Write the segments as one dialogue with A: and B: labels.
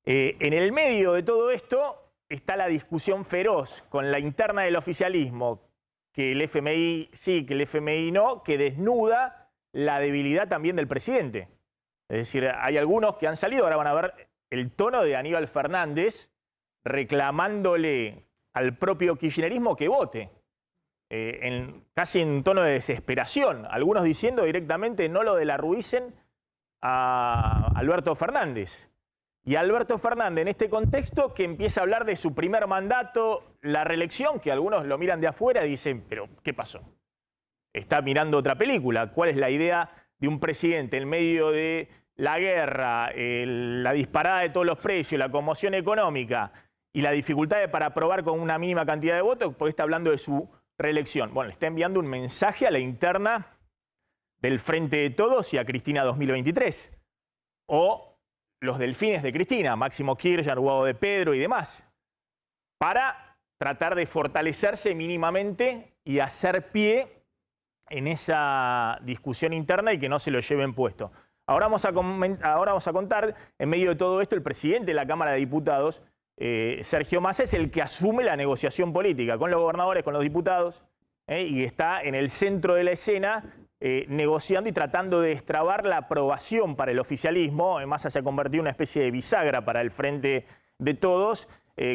A: En el medio de todo esto está la discusión feroz con la interna del oficialismo, que el FMI sí, que el FMI no, que desnuda la debilidad también del presidente. Es decir, hay algunos que han salido, ahora van a ver el tono de Aníbal Fernández reclamándole al propio kirchnerismo que vote, casi en tono de desesperación, algunos diciendo directamente no lo de la Ruícen a Alberto Fernández. Y Alberto Fernández en este contexto que empieza a hablar de su primer mandato, la reelección, que algunos lo miran de afuera y dicen, pero ¿qué pasó? Está mirando otra película. ¿Cuál es la idea de un presidente en medio de la guerra, la disparada de todos los precios, la conmoción económica y la dificultad para aprobar con una mínima cantidad de votos? Porque está hablando de su reelección. Bueno, le está enviando un mensaje a la interna del Frente de Todos y a Cristina 2023. O los delfines de Cristina, Máximo Kirchner, Guado de Pedro y demás, para tratar de fortalecerse mínimamente y hacer pie en esa discusión interna y que no se lo lleven puesto. Ahora vamos a contar, en medio de todo esto, el presidente de la Cámara de Diputados, Sergio Massa, es el que asume la negociación política con los gobernadores, con los diputados, y está en el centro de la escena, negociando y tratando de destrabar la aprobación para el oficialismo. Massa se ha convertido en una especie de bisagra para el Frente de Todos,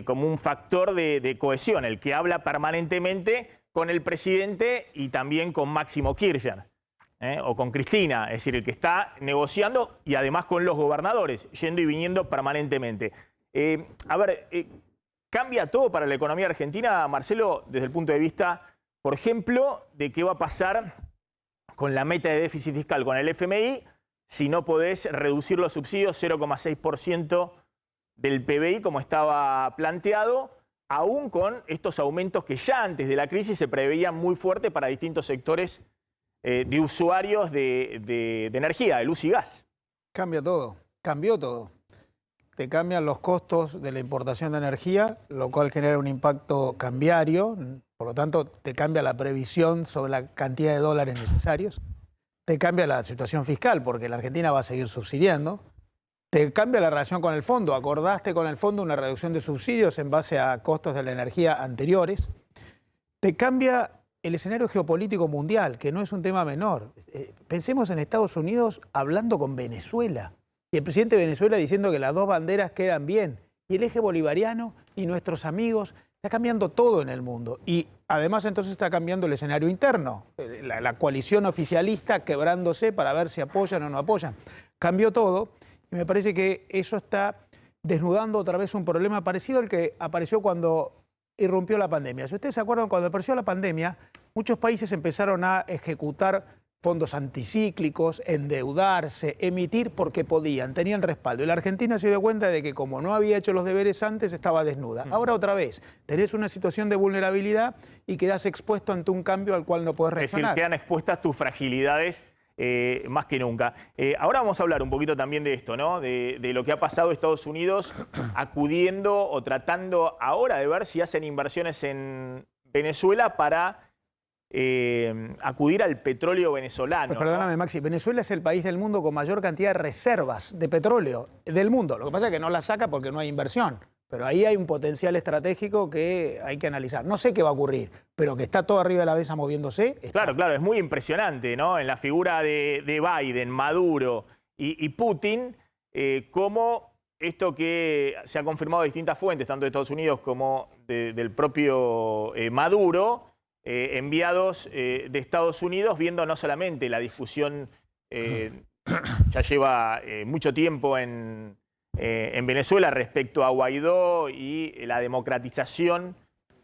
A: como un factor de cohesión, el que habla permanentemente con el presidente y también con Máximo Kirchner, o con Cristina, es decir, el que está negociando y además con los gobernadores, yendo y viniendo permanentemente. ¿Cambia todo para la economía argentina, Marcelo, desde el punto de vista, por ejemplo, de qué va a pasar con la meta de déficit fiscal con el FMI si no podés reducir los subsidios 0,6% del PBI como estaba planteado, aún con estos aumentos que ya antes de la crisis se preveían muy fuertes para distintos sectores de usuarios de energía, de luz y gas?
B: Cambia todo, cambió todo. Te cambian los costos de la importación de energía, lo cual genera un impacto cambiario, por lo tanto te cambia la previsión sobre la cantidad de dólares necesarios, te cambia la situación fiscal porque la Argentina va a seguir subsidiando, te cambia la relación con el fondo, acordaste con el fondo una reducción de subsidios en base a costos de la energía anteriores, te cambia el escenario geopolítico mundial, que no es un tema menor. Pensemos en Estados Unidos hablando con Venezuela. Y el presidente de Venezuela diciendo que las dos banderas quedan bien. Y el eje bolivariano y nuestros amigos, está cambiando todo en el mundo. Y además entonces está cambiando el escenario interno. La coalición oficialista quebrándose para ver si apoyan o no apoyan. Cambió todo y me parece que eso está desnudando otra vez un problema parecido al que apareció cuando irrumpió la pandemia. Si ustedes se acuerdan, cuando apareció la pandemia, muchos países empezaron a ejecutar fondos anticíclicos, endeudarse, emitir porque podían, tenían respaldo. Y la Argentina se dio cuenta de que como no había hecho los deberes antes, estaba desnuda. Ahora otra vez, tenés una situación de vulnerabilidad y quedás expuesto ante un cambio al cual no podés reaccionar.
A: Es decir, quedan expuestas tus fragilidades más que nunca. Ahora vamos a hablar un poquito también de esto, ¿no? De lo que ha pasado Estados Unidos acudiendo o tratando ahora de ver si hacen inversiones en Venezuela para acudir al petróleo venezolano.
B: Pues perdóname, ¿no? Maxi, Venezuela es el país del mundo con mayor cantidad de reservas de petróleo del mundo. Lo que pasa es que no la saca porque no hay inversión. Pero ahí hay un potencial estratégico que hay que analizar. No sé qué va a ocurrir, pero que está todo arriba de la mesa moviéndose.
A: Claro, claro, es muy impresionante, ¿no? En la figura de Biden, Maduro y Putin, cómo esto que se ha confirmado de distintas fuentes, tanto de Estados Unidos como del propio Maduro, enviados de Estados Unidos, viendo no solamente la discusión, ya lleva mucho tiempo en Venezuela respecto a Guaidó y la democratización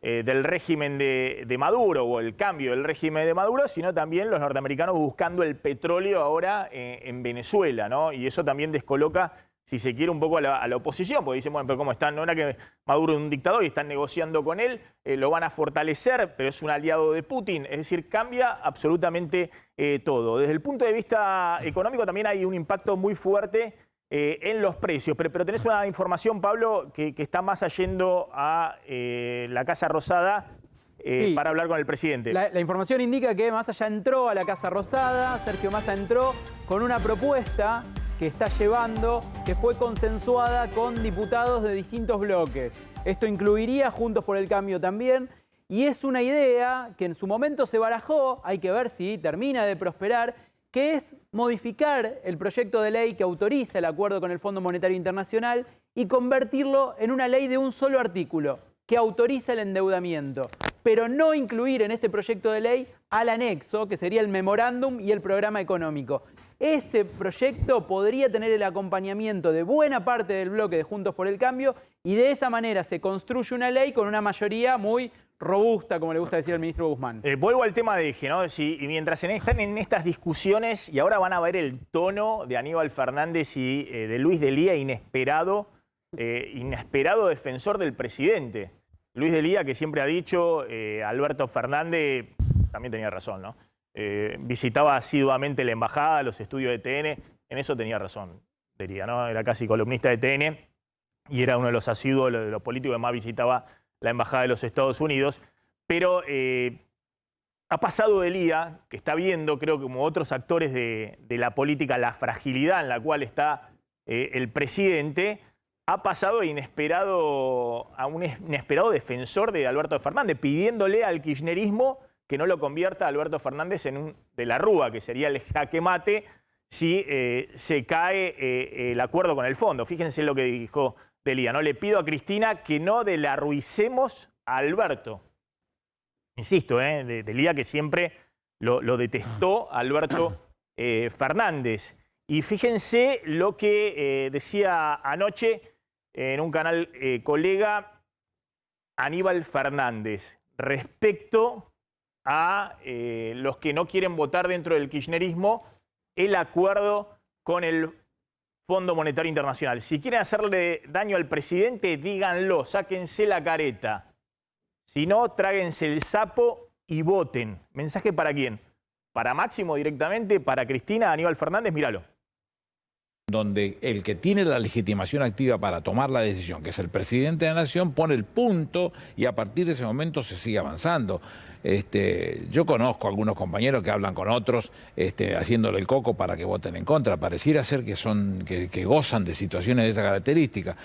A: del régimen de Maduro o el cambio del régimen de Maduro, sino también los norteamericanos buscando el petróleo ahora en Venezuela, ¿no? Y eso también descoloca, si se quiere, un poco a la oposición, porque dicen, bueno, pero ¿cómo están? No era que Maduro es un dictador y están negociando con él, lo van a fortalecer, pero es un aliado de Putin. Es decir, cambia absolutamente todo. Desde el punto de vista económico también hay un impacto muy fuerte en los precios. Pero tenés una información, Pablo, que está Massa yendo a la Casa Rosada
C: Sí.
A: para hablar con el presidente.
C: La información indica que Massa ya entró a la Casa Rosada. Sergio Massa entró con una propuesta que está llevando, que fue consensuada con diputados de distintos bloques. Esto incluiría Juntos por el Cambio también, y es una idea que en su momento se barajó, hay que ver si termina de prosperar, que es modificar el proyecto de ley que autoriza el acuerdo con el Fondo Monetario Internacional y convertirlo en una ley de un solo artículo, que autoriza el endeudamiento, pero no incluir en este proyecto de ley al anexo, que sería el memorándum y el programa económico. Ese proyecto podría tener el acompañamiento de buena parte del bloque de Juntos por el Cambio y de esa manera se construye una ley con una mayoría muy robusta, como le gusta decir al ministro Guzmán.
A: Vuelvo al tema de eje, ¿no? Si, y mientras están en estas discusiones, y ahora van a ver el tono de Aníbal Fernández y de Luis Delía, inesperado defensor del presidente. Luis Delía, que siempre ha dicho, Alberto Fernández también tenía razón, ¿no? Visitaba asiduamente la embajada, los estudios de TN, en eso tenía razón Delía, ¿no? Era casi columnista de TN y era uno de los asiduos, de los políticos que más visitaba la embajada de los Estados Unidos. Pero ha pasado Delía, que está viendo, creo que como otros actores de la política, la fragilidad en la cual está el presidente, ha pasado a un inesperado defensor de Alberto Fernández, pidiéndole al kirchnerismo que no lo convierta a Alberto Fernández en un de la Rúa, que sería el jaque mate si se cae el acuerdo con el fondo. Fíjense lo que dijo Delía, ¿no? Le pido a Cristina que no delarruicemos a Alberto. Insisto, Delía que siempre lo detestó a Alberto Fernández. Y fíjense lo que decía anoche en un canal colega Aníbal Fernández respecto a los que no quieren votar dentro del kirchnerismo el acuerdo con el Fondo Monetario Internacional. Si quieren hacerle daño al presidente, díganlo, sáquense la careta. Si no, tráguense el sapo y voten. ¿Mensaje para quién? ¿Para Máximo directamente? ¿Para Cristina? ¿Aníbal Fernández? Míralo.
D: Donde el que tiene la legitimación activa para tomar la decisión, que es el presidente de la Nación, pone el punto y a partir de ese momento se sigue avanzando. Yo conozco a algunos compañeros que hablan con otros haciéndole el coco para que voten en contra. Pareciera ser que gozan de situaciones de esa característica.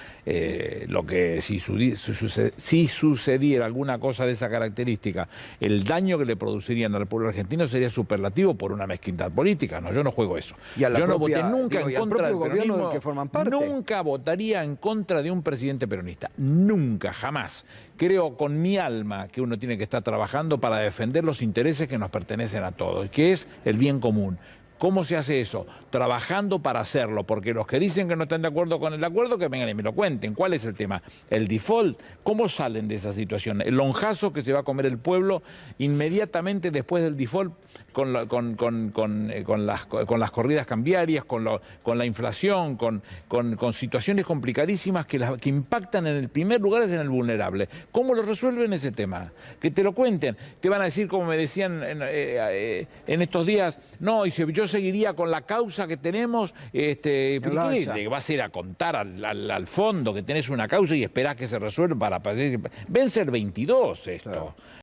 D: Lo que si sucediera alguna cosa de esa característica, el daño que le producirían al pueblo argentino sería superlativo por una mezquindad política. No, yo no juego eso.
E: Y a la
D: yo no
E: propia,
D: voté nunca en contra del
E: gobierno
D: peronismo.
E: del que forman parte.
D: Nunca votaría en contra de un presidente peronista. Nunca, jamás. Creo con mi alma que uno tiene que estar trabajando para defender los intereses que nos pertenecen a todos, que es el bien común. ¿Cómo se hace eso? Trabajando para hacerlo, porque los que dicen que no están de acuerdo con el acuerdo, que vengan y me lo cuenten. ¿Cuál es el tema? El default. ¿Cómo salen de esa situación? El lonjazo que se va a comer el pueblo inmediatamente después del default con las corridas cambiarias, con la inflación, con situaciones complicadísimas que impactan en el primer lugar es en el vulnerable. ¿Cómo lo resuelven ese tema? Que te lo cuenten. Te van a decir, como me decían en estos días, no, y si yo seguiría con la causa que tenemos, ¿qué vas a ir a contar al fondo que tenés una causa y esperás que se resuelva para vencer 22 esto? Claro.